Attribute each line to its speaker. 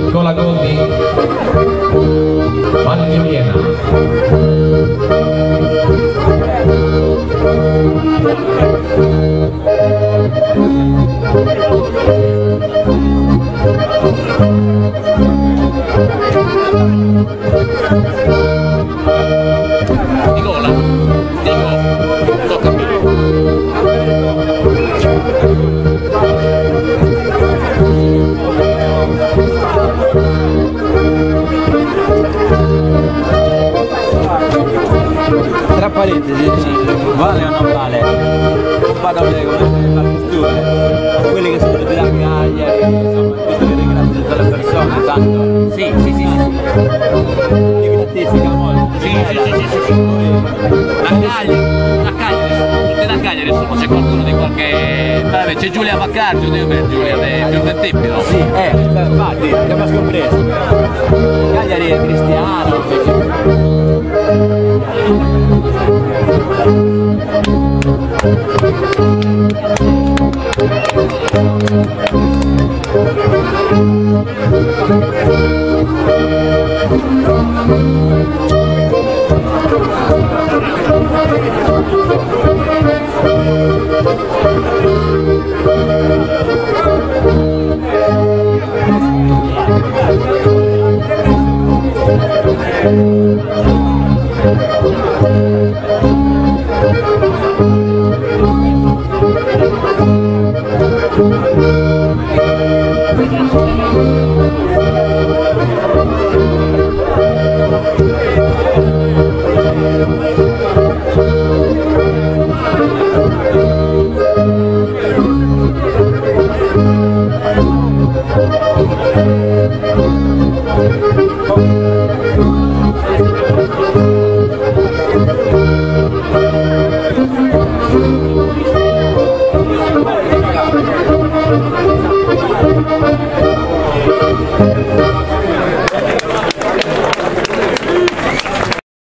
Speaker 1: Nicola Gondi, Val di Viena.
Speaker 2: Nicola, dico, tocca a me.
Speaker 3: Tra parentesi, vale o non vale? Non vado a vedere come fa il costume, quelli che sono venuti da Cagliari, insomma, visto che ringrazio tutte le persone, tanto.
Speaker 2: Sì.
Speaker 3: Io mi notifica molto.
Speaker 2: Sì. A Cagliari, tutti da Cagliari, insomma, c'è qualcuno di qualche. Vabbè, c'è Giulia Baccardi, Giulia è più del tempo, no?
Speaker 3: Sì, infatti, abbiamo scompreso. Cagliari è cristiano,